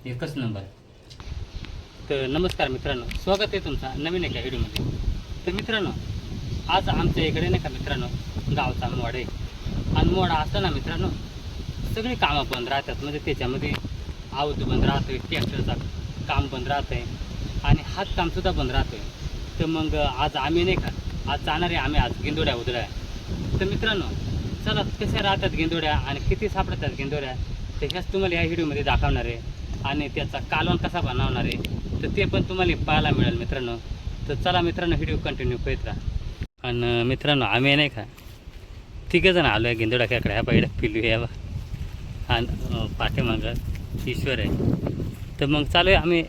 एकच नंबर. तर नमस्कार मित्रांनो, स्वागत आहे तुमचं नवीन एका व्हिडिओमध्ये. तर मित्रांनो, आज आमच्या इकडे नाही का मित्रांनो, गावचा मोड आहे. आणि मोड असताना मित्रांनो सगळी कामं बंद राहतात. म्हणजे त्याच्यामध्ये आऊत बंद राहतोय, ट्रॅक्टरचा काम बंद राहतं आहे आणि हातकामसुद्धा बंद राहतोय. तर मग आज आम्ही नाही का, आज जाणार आहे आम्ही आज गेंदोड्या उधळ्या. तर मित्रांनो चला, कशा राहतात गेंदोड्या आणि किती सापडतात गेंदोड्या, तर ह्याच तुम्हाला या व्हिडिओमध्ये दाखवणार आहे. आणि त्याचा कालवण कसा बनवणार आहे तर ते पण तुम्हाला पाहायला मिळेल मित्रांनो. तर चला मित्रांनो, व्हिडिओ कंटिन्यू करत राहा. आणि मित्रांनो आम्ही नाही का तिघंजण आलो आहे गेंदोड्या खेकडा. ह्या पहिल्या पिलू आहे बा आणि पाठीमागं ईश्वर आहे. तर मग चालू आहे आम्ही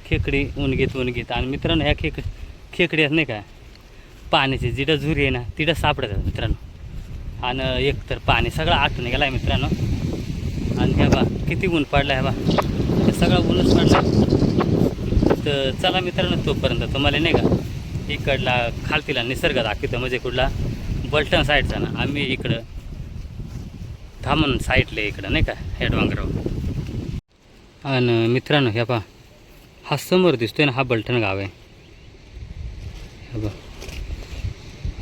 खेकडी उनगीत आणि मित्रांनो ह्या खेकडी आहेत नाही का, पाण्याची जिडं झुरी आहे ना तिडं सापडतात मित्रांनो. आणि एक तर पाणी सगळं आटून गेला आहे मित्रांनो. आणि ह्या बा किती ऊन पडला आहे बा, हे सगळं ऊनच पडलं. तर चला मित्रांनो, तोपर्यंत तुम्हाला नाही का इकडला खालतीला निसर्ग दाखवतो. म्हणजे कुठला बलटण साईडचा ना, आम्ही इकडं धामण साईडला इकडं नाही का हेडवांगराव. आणि मित्रांनो ह्या बा हा समोर दिसतोय ना, हा बलटण गाव आहे हे बा.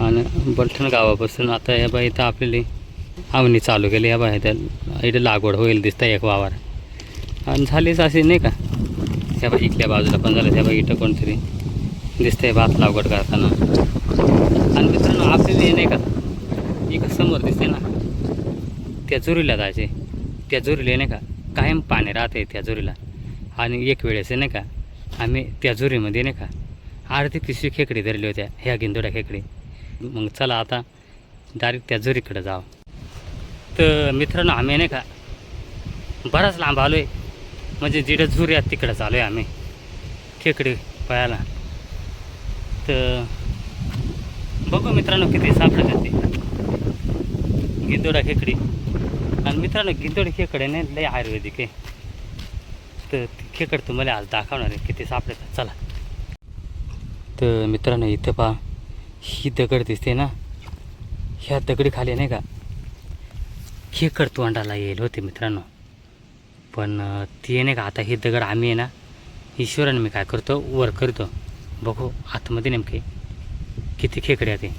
आणि बलठण गावापासून आता ह्या बा इथं आपल्याला आवणी चालू केली. ह्या बा इथं लागवड होईल दिसतं एक वावर. आणि झालीच असे नाही का, ह्या बा इकल्या बाजूला पण झालं. ह्या बा इथं कोणतरी दिसतंय भात लागवड करताना. आणि मित्रांनो आपल्याला हे नाही का इकडं समोर दिसते ना, त्या जुरीला जायचे. त्या जुरीला नाही का कायम पाणी राहते त्या जुरीला. आणि एक वेळेस नाही का आम्ही त्या जुरीमध्ये नाही का अर्धी पिशवी खेकडी धरली होत्या, ह्या गेंदोड्या खेकडी. मग चला आता डायरेक्ट त्या जुरीकडे जावं. तर मित्रांनो आम्ही नाही का बराच लांब आलो आहे. म्हणजे जिडं झुरी आहे तिकडं चालू आहे आम्ही खेकडी पाहायला. तर बघू मित्रांनो किती सापडतात ते गिंदोडा खेकडी. आणि मित्रांनो गिंदोडी खेकडे नाही लय आयुर्वेदिक आहे. तर ती खेकड तुम्हाला आज दाखवणार आहे किती सापडतात. चला. तर मित्रांनो इथं पहा, ही दगड दिसते ना, ह्या दगडी खाली नाही का खेकड तोंडाला येईल होते मित्रांनो. पण ती नाही का आता ही दगड आम्ही आहे ना ईश्वराने मी काय करतो वर करतो. बघू आतमध्ये नेमके किती खेकडे आहे ते.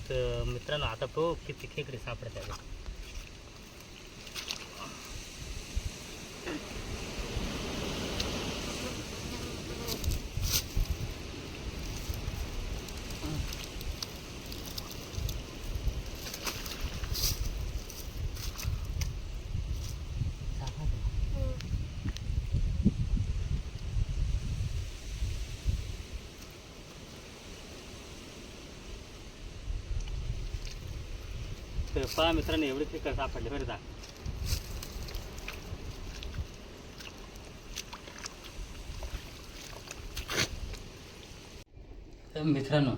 तर मित्रांनो आता बघू किती खेकडे सापडत आहे. तर पहा मित्रांनो एवढे खेकडे सापडले बरं का. तर मित्रांनो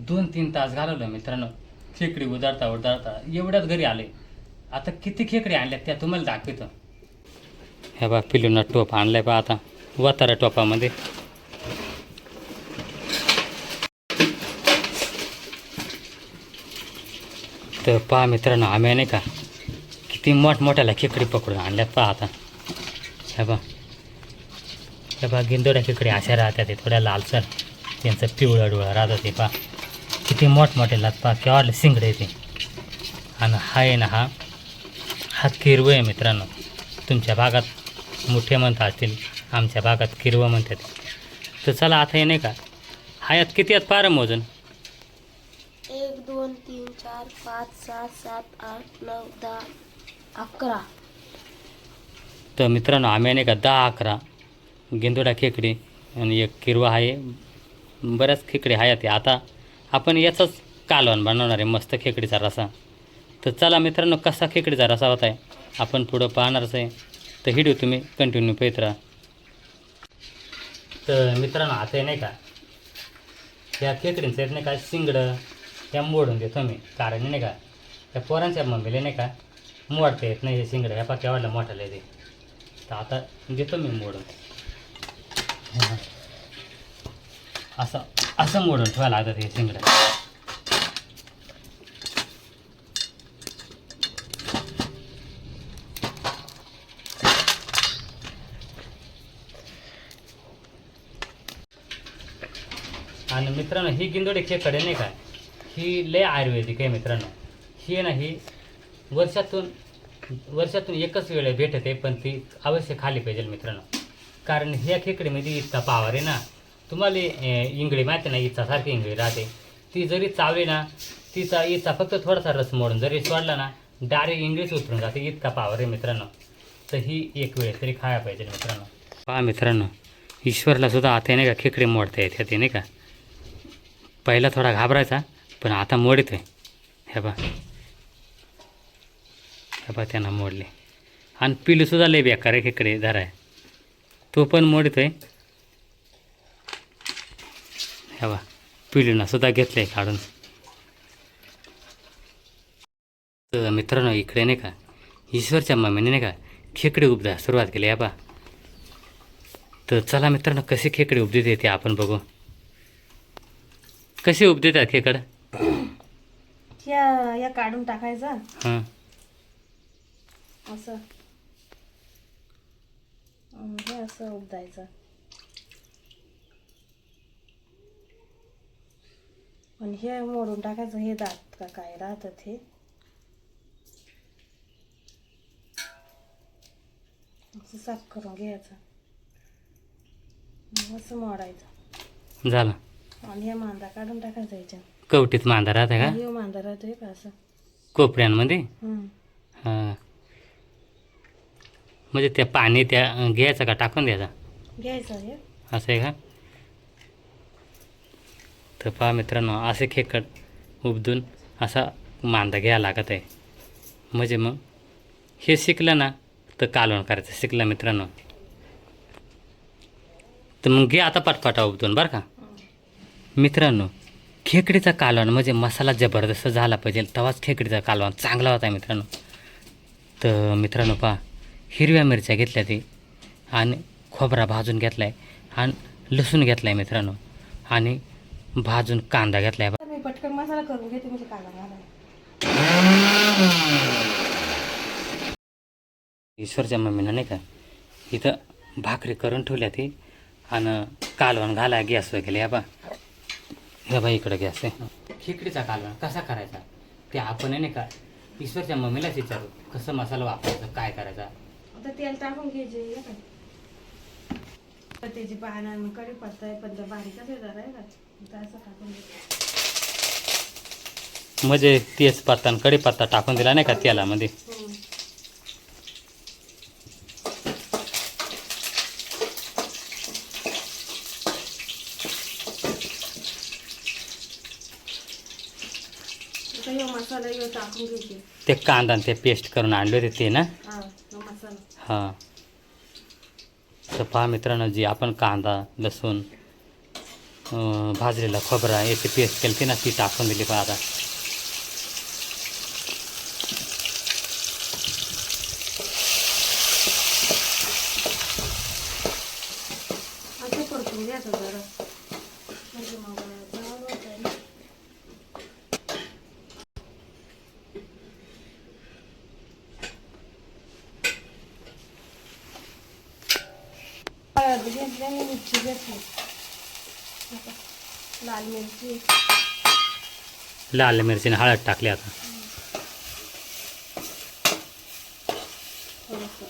2-3 तास घालवलं मित्रांनो खेकडी उदारता एवढ्याच घरी आले. आता किती खेकडी आणल्यात त्या तुम्हाला दाखवतो. ह्या बा पिलूना टोप आणलाय बा आता वातारा टोपामध्ये. तर पहा मित्रांनो आम्ही नाही का किती मोठमोठ्याला खेकडी पकडून आणल्यात पहा आता. ह्या बा गिंदोड्या खेकडी अशा राहतात, ते थोड्या लालसर, त्यांचं पिवळं डोळं राहतं ते पहा. किती मोठमोठ्याला पहा केव्हा शिंगडे येते. आणि हा आहे ना हा किरवं आहे मित्रांनो. तुमच्या भागात मोठे म्हणता असतील, आमच्या भागात किरवं म्हणतात. तर चला आता हे नाही का हायात किती आहेत पारं मोजून. 1 2 3 4 5 6 7 8 9 10 11. तर मित्रांनो आम्ही नाही का 10-11 गेंदोडा खेकडी आणि एक किरवा आहे. बऱ्याच खेकडी आहेत ते. आता आपण याचाच कालवण बनवणार आहे, मस्त खेकडीचा रसा. तर चला मित्रांनो कसा खेकडीचा रसा होत आहे आपण पुढं पाहणारच आहे. तर व्हिडिओ तुम्ही कंटिन्यू पाहत राहा. तर मित्रांनो आता नाही का ह्या खेकडींचं आहेत नाही का शिंगडं त्या मोडून देतो मी. कारण नाही का त्या पोरांच्या मम्मीला नाही का मोडता येत नाही हे शिंगडं. ह्या पाक्यावाडला मोठाला येते. तर आता देतो मी मोडून. असं असं मोडून ठेवायला लागतात हे शिंगडं. आणि मित्रांनो ही गिंदोडी खेकडे नाही का, ही लय आयुर्वेदिक आहे मित्रांनो. ही आहे ना, ही वर्षातून एकच वेळ भेटते, पण ती अवश्य खाली पाहिजे मित्रांनो. कारण ह्या खेकडीमध्ये इतका पावर आहे ना. तुम्हाला इंगळी माहिती ना, इचासारखी इंगळी राहते. ती जरी चावली ना, तिचा इचा फक्त थोडासा रस मोडून जरी सोडला ना, डायरेक्ट इंगळीच उतरून जाते. इतका पावर आहे मित्रांनो. तर ही एक वेळ तरी खायला पाहिजे मित्रांनो. पहा मित्रांनो, ईश्वरला सुद्धा आता नाही का खेकडे मोडता येते नाही का. पहिला थोडा घाबरायचा, पण आता मोडत आहे. हे बा त्यांना मोडले. आणि पिलूसुद्धा लय बेकार आहे खेकडे धराय, तो पण मोडत आहे. हे बा पिलूना सुद्धा घेतलं आहे काढून. तर मित्रांनो इकडे नाही का ईश्वरच्या मम्मीने नाही का खेकडे उपदा सुरुवात केली. बा तर चला मित्रांनो, कसे खेकडे उपदेत येते आपण बघू. कसे उपदेतात खेकड? या काढून टाकायचा हां असं, हे असं उपदायचं. आणि हे मोडून टाकायचं. हे दात का काय राहतात हे असं साफ करून घ्यायचं, असं मोडायचं झालं. आणि हे मांदा काढून टाकायचा याच्यात. कवटीत मांदा राहते का? हे मांदा राहतोय का असं कोपऱ्यांमध्ये? हां, म्हणजे त्या पाणी त्या घ्यायचं का टाकून द्यायचा? घ्यायचं हे असं आहे का? तर पहा मित्रांनो, असे खेकड उपदून असा मांदा घ्यायला लागत आहे. म्हणजे मग हे शिकलं ना तर कालवण करायचं शिकलं मित्रांनो. तर मग घे आता पटपटा उपदून बरं का मित्रांनो. खेकडीचा कालवण म्हणजे मसाला जबरदस्त झाला पाहिजे, तेव्हाच खेकडीचा कालवण चांगला होता मित्रांनो. तर मित्रांनो पहा, हिरव्या मिरच्या घेतल्या ती, आणि खोबरा भाजून घेतला आहे, आणि लसूण घेतला आहे मित्रांनो, आणि भाजून कांदा घेतला आहे. मी पटकन मसाला करून घेते म्हणजे काला घालायला. ईश्वरच्या मम्मीनं नाही का इथं भाकरी करून ठेवल्या ती, आणि कालवण घाला गॅसवर गेले. ह्या बा इकडं गॅस आहे. खेकडीचा कालवण कसा करायचा ते आपण नाही का ईश्वरच्या मम्मीलाच विचारू. कसं मसाला वापरायचा, काय करायचा. आता तेल टाकून घ्यायचे का त्याची पानं कढीपत्ता आहे, पण बारीकच आहे जरा आहे का, असं टाकून घ्यायचं. म्हणजे तेजपत्ता आणि कढीपत्ता टाकून दिला नाही का तेलामध्ये. मसाला टाकून घ्यायचे. ते कांदा आणि ते पेस्ट करून आणले होते ते ना. मसाला हां. तर पहा मित्रांनो, जी आपण कांदा लसूण भाजलेला खोबरा याची पेस्ट केली ती ना, ती टाकून दिली. पण आता असं परतून घ्यायचं जरा, म्हणजे मग हळद घेतली आणि मिरची घेतली, लाल मिरची, लाल मिरचीने हळद टाकली. आता थोडंसं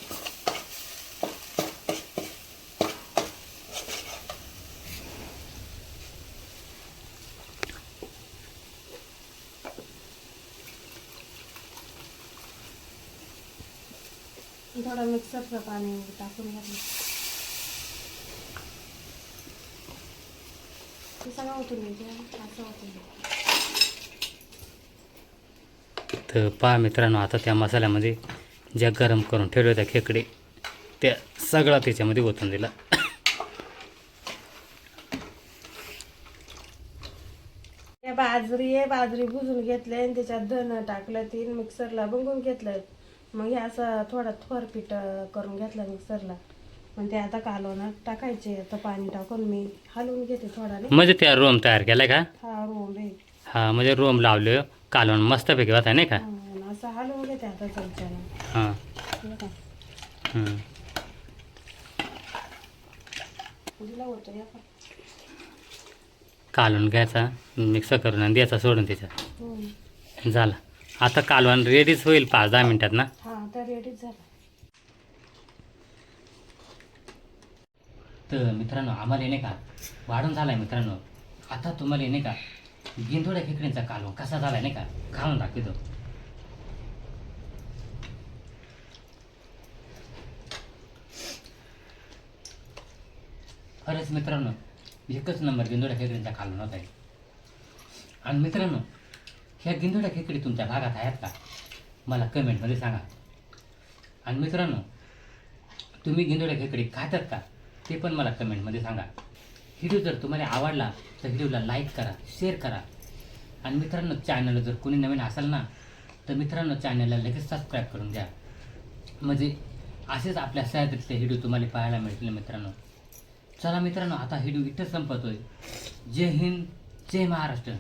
थोडा मिक्सरचं पाणी टाकून घातलं. ते सगळं ओतून घ्यायचं, असं ओतून घ्यायचं. तर पहा मित्रांनो, आता त्या मसाल्यामध्ये ज्या गरम करून ठेवल्या होत्या खेकडे, त्या सगळं त्याच्यामध्ये ओतून दिला. बाजरी भुजून घेतले आणि त्याच्यात धन टाकलं, 3 मिक्सरला बंगून घेतलं. मग हे असं थोडा थोरपीठ करून घेतलं मिक्सरला, पण ते आता कालवणात टाकायचे. आता पाणी टाकून मी हलवून घेते थोडा नाही. म्हणजे त्या रोम तयार केलाय का? हा रोम आहे. हा म्हणजे रोम लावले कालवण मस्तपैकी होता नाही का? हा, आणि असं हलवून घेते आता चमच्याने. हां बघा. दिला होतो या का? कालवण घ्यायचा मिक्स करून आणि द्यायचा सोडून त्याच्यात हम्म. झालं. आता कालवण रेडीच होईल 5-10 मिनिटात ना? हा आता रेडीच झाला. तर मित्रांनो आम्हाला नाही का वाढून झालाय मित्रांनो. आता तुम्हाला नाही का गिंधोड्या खेकडींचा कालवण कसा झालाय नाही का खाऊन दाखवतो. खरंच मित्रांनो एकच नंबर गिंधोड्या खेकडींचा कालवण होत आहे. आणि मित्रांनो ह्या गिंधोड्या खेकडी तुमच्या भागात आहेत का मला कमेंटमध्ये सांगा. आणि मित्रांनो तुम्ही गिंधोड्या खेकडी खातात का ते पण मला कमेंटमध्ये सांगा. व्हिडिओ जर तुम्हाला आवडला तर व्हिडिओला लाईक करा, शेअर करा. आणि मित्रांनो चॅनलला जर कोणी नवीन असेल ना तर मित्रांनो चॅनलला लगेच सबस्क्राईब करून द्या. म्हणजे असेच आपल्या सह्याद्रीतले व्हिडिओ तुम्हाला पाहायला मिळतील मित्रांनो. चला मित्रांनो आता व्हिडिओ इथं संपतोय. जय हिंद, जय महाराष्ट्र.